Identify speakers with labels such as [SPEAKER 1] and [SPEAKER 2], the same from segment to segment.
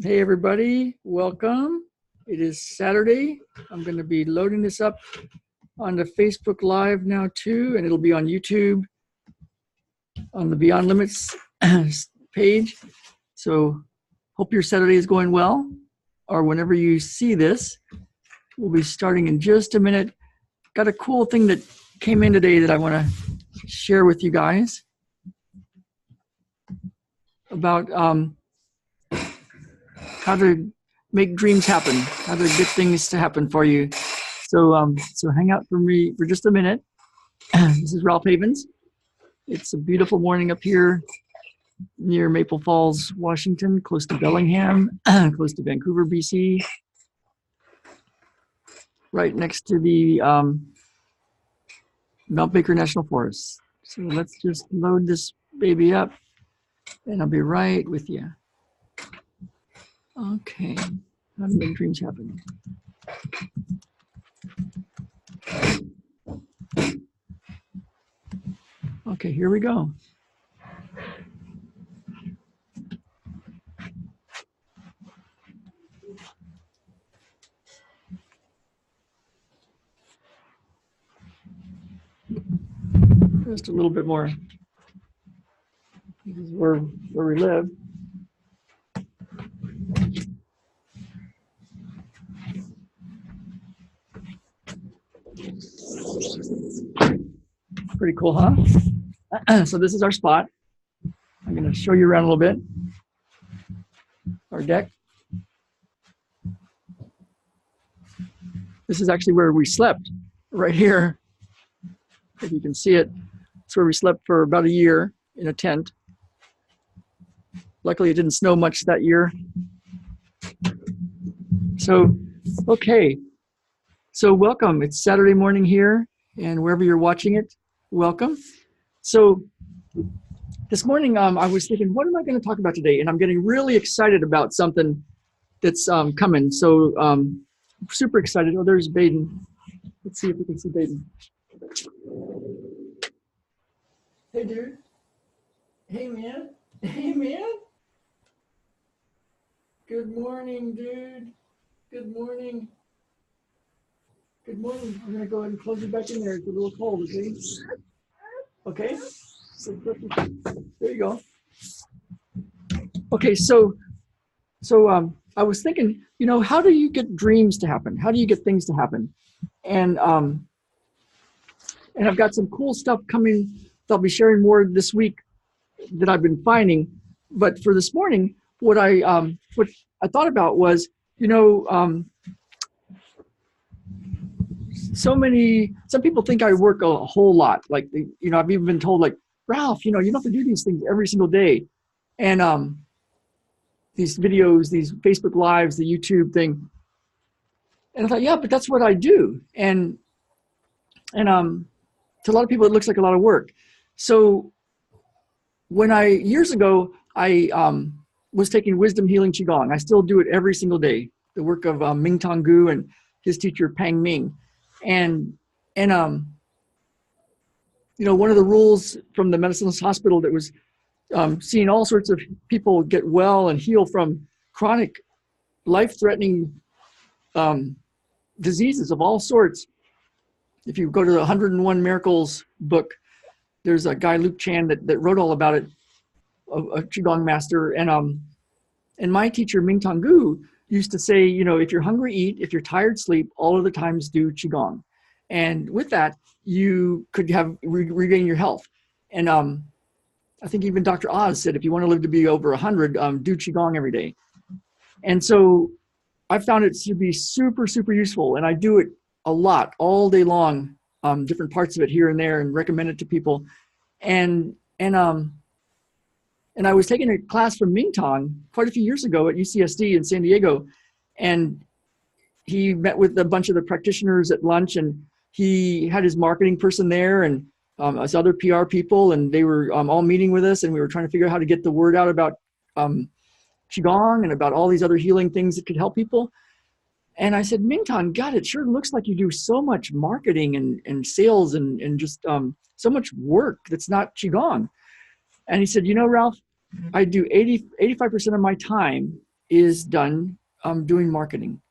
[SPEAKER 1] Hey everybody, welcome. It is Saturday. I'm going to be loading this up onto Facebook Live now too, and it'll be on YouTube on the Beyond Limits page. So hope your Saturday is going well, or whenever you see this. We'll be starting in just a minute. Got a cool thing that came in today that I want to share with you guys about how to make dreams happen, how to get things to happen for you. So hang out for me for just a minute. This is Ralph Havens. It's a beautiful morning up here near Maple Falls, Washington, close to Bellingham, close to Vancouver, BC, right next to the Mount Baker National Forest. So let's just load this baby up and I'll be right with you. Okay, how do make dreams happen? Okay, here we go. Just a little bit more. This is where we live. Pretty cool, huh? So this is our spot. I'm going to show you around a little bit. Our deck. This is actually where we slept, right here. If you can see it, it's where we slept for about a year in a tent. Luckily, it didn't snow much that year. So, okay. So welcome. It's Saturday morning here, and wherever you're watching it, welcome. So this morning, I was thinking, what am I going to talk about today? And I'm getting really excited about something that's coming. So super excited. Oh, there's Baden. Let's see if we can see Baden. Hey, dude. Hey, man. Hey, man. Good morning, dude. Good morning. Good morning. I'm going to go ahead and close you back in there. It's a little cold, okay? Okay? So, there you go. Okay, so I was thinking, you know, how do you get dreams to happen? How do you get things to happen? And I've got some cool stuff coming that I'll be sharing more this week that I've been finding. But for this morning, what I thought about was, you know, some people think I work a whole lot. Like, you know, I've even been told, like, Ralph, you know, you don't have to do these things every single day. And these videos, these Facebook Lives, the YouTube thing. And I thought, yeah, but that's what I do. And to a lot of people, it looks like a lot of work. So years ago, I was taking wisdom healing Qigong. I still do it every single day. The work of Ming Tong Gu and his teacher, Pang Ming. And you know, one of the rules from the Medicine Hospital that was seeing all sorts of people get well and heal from chronic, life-threatening diseases of all sorts. If you go to the 101 Miracles book, there's a guy, Luke Chan, that wrote all about it, a Qigong master. And my teacher, Ming Tong Gu, used to say, you know, if you're hungry, eat. If you're tired, sleep. All of the times, do Qigong. And with that, you could regain your health. And I think even Dr. Oz said, if you want to live to be over 100, do Qigong every day. And so I found it to be super, super useful. And I do it a lot, all day long, different parts of it here and there, and recommend it to people. And I was taking a class from Ming Tong quite a few years ago at UCSD in San Diego. And he met with a bunch of the practitioners at lunch, and he had his marketing person there and us other PR people, and they were all meeting with us, and we were trying to figure out how to get the word out about Qigong and about all these other healing things that could help people. And I said, Ming Tong, God, it sure looks like you do so much marketing and sales and just so much work that's not Qigong. And he said, you know, Ralph, I do 85% of my time is done doing marketing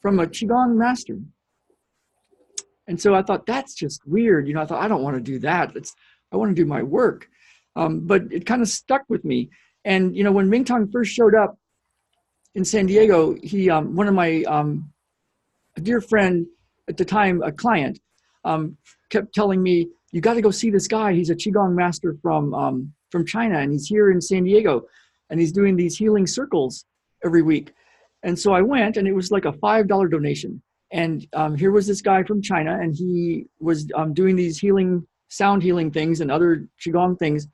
[SPEAKER 1] from a Qigong master. And so I thought, that's just weird. I thought, I don't want to do that. I want to do my work. But it kind of stuck with me. And, when Ming Tong first showed up in San Diego, he, one of my, a dear friend at the time, a client, kept telling me, you got to go see this guy. He's a Qigong master from China, and he's here in San Diego, and he's doing these healing circles every week. And so I went, and it was like a $5 donation. And here was this guy from China, and he was doing these sound healing things and other Qigong things.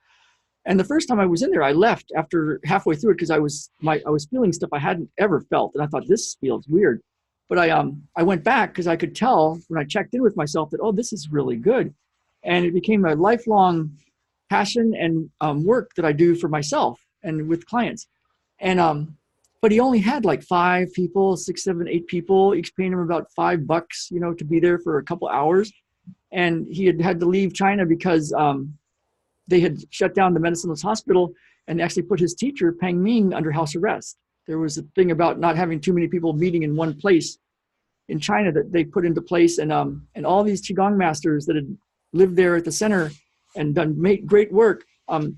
[SPEAKER 1] And the first time I was in there, I left after halfway through it because I was feeling stuff I hadn't ever felt, and I thought, this feels weird. But I went back because I could tell when I checked in with myself that, oh, this is really good. And it became a lifelong passion and work that I do for myself and with clients. And but he only had like 5 people, 6, 7, 8 people, each paying him about $5, to be there for a couple hours. And he had to leave China because they had shut down the medicinalist hospital and actually put his teacher, Peng Ming, under house arrest. There was a thing about not having too many people meeting in one place in China that they put into place. And all these Qigong masters that had lived there at the center and done great work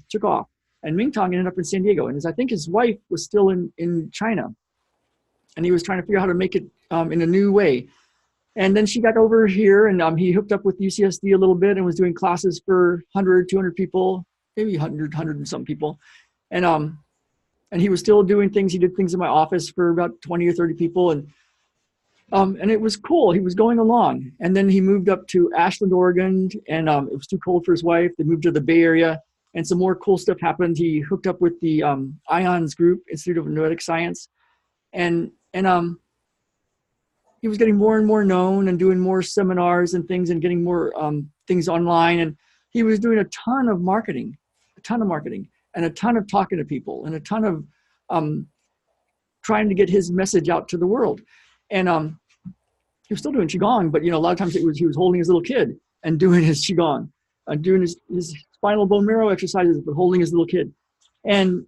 [SPEAKER 1] took off. And Ming Tong ended up in San Diego. And I think his wife was still in China. And he was trying to figure out how to make it in a new way. And then she got over here, and he hooked up with UCSD a little bit and was doing classes for 100, 200 people, maybe 100 and some people. And he was still doing things. He did things in my office for about 20 or 30 people. And it was cool. He was going along. And then he moved up to Ashland, Oregon, and it was too cold for his wife. They moved to the Bay Area, and some more cool stuff happened. He hooked up with the IONS group, Institute of Noetic Science. And he was getting more and more known and doing more seminars and things and getting more things online. And he was doing a ton of marketing, and a ton of talking to people and a ton of trying to get his message out to the world. And he was still doing Qigong, but a lot of times he was holding his little kid and doing his Qigong, doing his spinal bone marrow exercises, but holding his little kid. And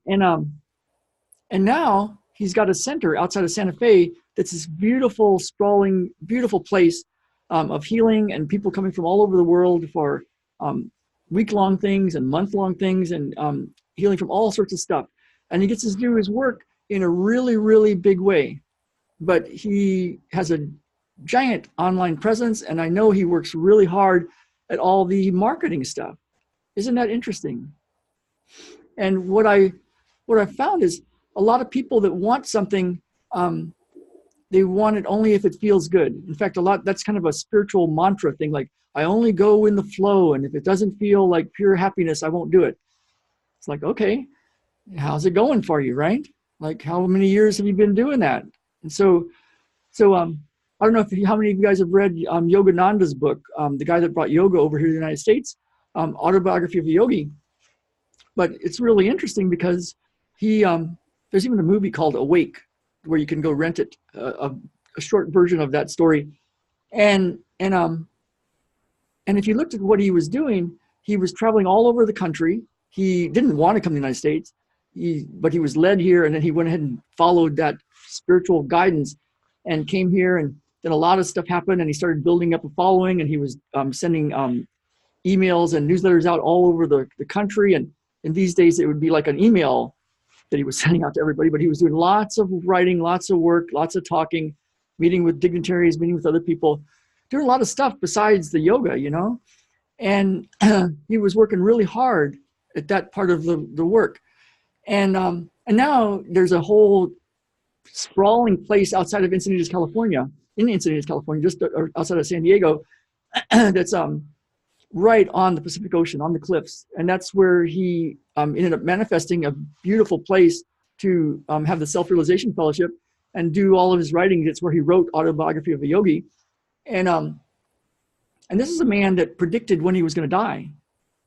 [SPEAKER 1] now he's got a center outside of Santa Fe that's this beautiful, sprawling, beautiful place of healing, and people coming from all over the world for week-long things and month-long things, and healing from all sorts of stuff. And he gets to do his work in a really, really big way. But he has a giant online presence, and I know he works really hard at all the marketing stuff. Isn't that interesting? And what I found is a lot of people that want something, they want it only if it feels good. In fact, that's kind of a spiritual mantra thing, like, I only go in the flow, and if it doesn't feel like pure happiness, I won't do it. It's like, okay, how's it going for you, right? Like, how many years have you been doing that? And so I don't know how many of you guys have read Yogananda's book, the guy that brought yoga over here to the United States, Autobiography of a Yogi. But it's really interesting because there's even a movie called Awake, where you can go rent it, a short version of that story. And if you looked at what he was doing, he was traveling all over the country. He didn't want to come to the United States, but he was led here, and then he went ahead and followed that spiritual guidance and came here, and then a lot of stuff happened, and he started building up a following, and he was sending emails and newsletters out all over the country. And in these days, it would be like an email that he was sending out to everybody, but he was doing lots of writing, lots of work, lots of talking, meeting with dignitaries, meeting with other people, doing a lot of stuff besides the yoga, and he was working really hard at that part of the work. And now there's a whole sprawling place outside of Encinitas, California, just outside of San Diego, that's right on the Pacific Ocean, on the cliffs. And that's where he ended up manifesting a beautiful place to have the Self-Realization Fellowship and do all of his writing. It's where he wrote Autobiography of a Yogi. And this is a man that predicted when he was going to die.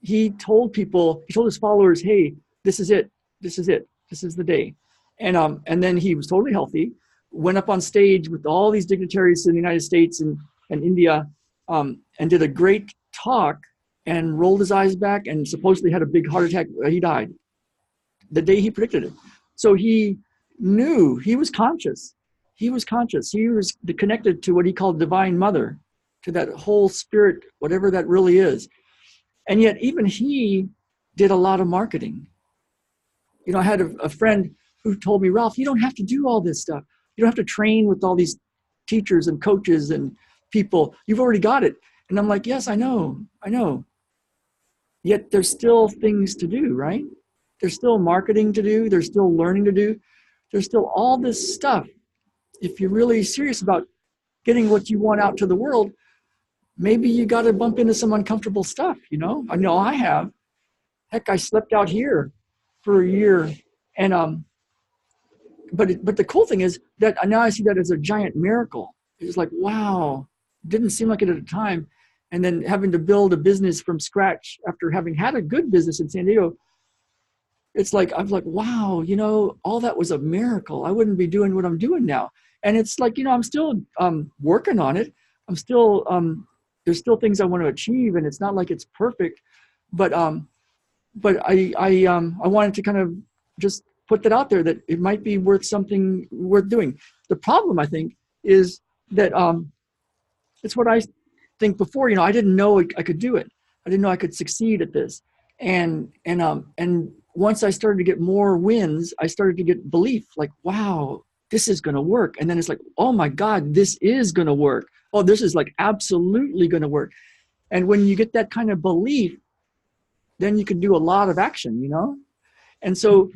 [SPEAKER 1] He told his followers, hey, this is it. This is the day. And then he was totally healthy, went up on stage with all these dignitaries in the United States and India, and did a great talk, and rolled his eyes back and supposedly had a big heart attack. He died the day he predicted it. So he knew. He was conscious. He was conscious. He was connected to what he called Divine Mother, to that whole spirit, whatever that really is. And yet even he did a lot of marketing. You know, I had a friend who told me, Ralph, you don't have to do all this stuff. You don't have to train with all these teachers and coaches and people. You've already got it. And I'm like, yes, I know. Yet there's still things to do, right? There's still marketing to do. There's still learning to do. There's still all this stuff. If you're really serious about getting what you want out to the world, maybe you got to bump into some uncomfortable stuff, you know? I know I have. Heck, I slept out here for a year. And but the cool thing is that now I see that as a giant miracle. It's like, wow, didn't seem like it at the time. And then having to build a business from scratch after having had a good business in San Diego, it's like, I'm like, wow, you know, all that was a miracle. I wouldn't be doing what I'm doing now. And it's like, you know, I'm still working on it. I'm still, there's still things I want to achieve, and it's not like it's perfect, but I wanted to kind of just put that out there, that it might be something worth doing. The problem, I think, is that it's what I think before, you know, I didn't know I could do it. I didn't know I could succeed at this. And once I started to get more wins, I started to get belief, like, wow, this is going to work. And then it's like, oh my God, this is going to work. Oh, this is like absolutely going to work. And when you get that kind of belief, then you can do a lot of action, you know? And so,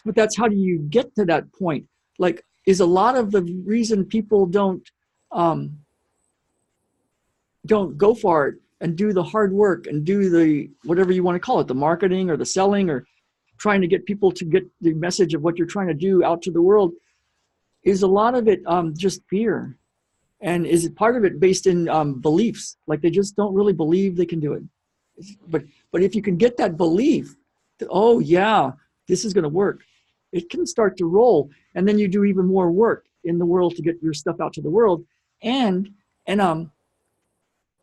[SPEAKER 1] but that's, how do you get to that point? Like, is a lot of the reason people don't go for it and do the hard work and do the, whatever you want to call it, the marketing or the selling or trying to get people to get the message of what you're trying to do out to the world, is a lot of it just fear? And is it part of it based in beliefs? Like, they just don't really believe they can do it. But if you can get that belief that, oh yeah, this is going to work, it can start to roll. And then you do even more work in the world to get your stuff out to the world. And then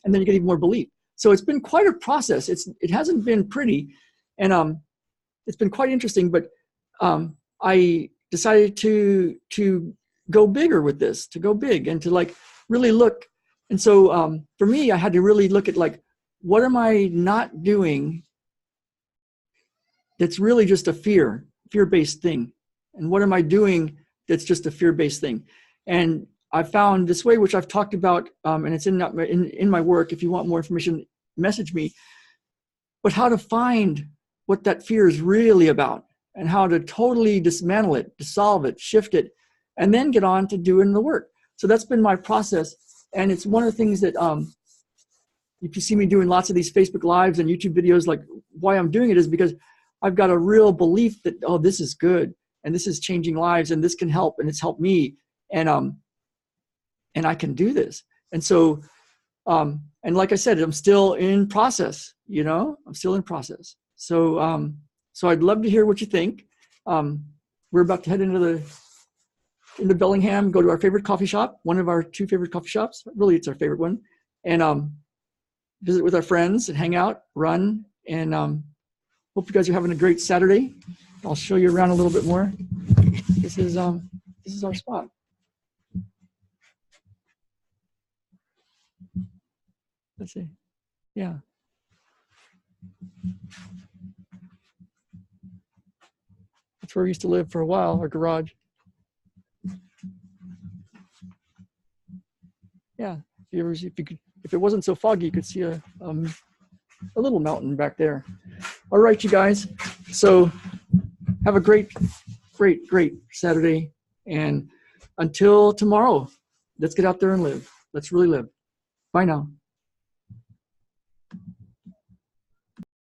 [SPEAKER 1] you get even more belief. So it's been quite a process. It hasn't been pretty. And it's been quite interesting, but I decided to go bigger with this, to go big and to like really look. And so for me, I had to really look at, like, what am I not doing that's really just a fear-based thing? And what am I doing that's just a fear-based thing? And I found this way, which I've talked about, and it's in my work. If you want more information, message me. But how to find what that fear is really about, and how to totally dismantle it, dissolve it, shift it, and then get on to doing the work. So that's been my process. And it's one of the things that, if you see me doing lots of these Facebook Lives and YouTube videos, like, why I'm doing it is because I've got a real belief that, oh, this is good, and this is changing lives, and this can help, and it's helped me, and I can do this. And so, and like I said, I'm still in process, you know, I'm still in process. So, so I'd love to hear what you think. We're about to head into Bellingham, go to our favorite coffee shop, one of our 2 favorite coffee shops. Really, it's our favorite one. And visit with our friends and hang out, run, and hope you guys are having a great Saturday. I'll show you around a little bit more. This is our spot. Let's see. Yeah. That's where we used to live for a while, our garage. Yeah. If it wasn't so foggy, you could see a little mountain back there. All right, you guys. So have a great Saturday. And until tomorrow, let's get out there and live. Let's really live. Bye now.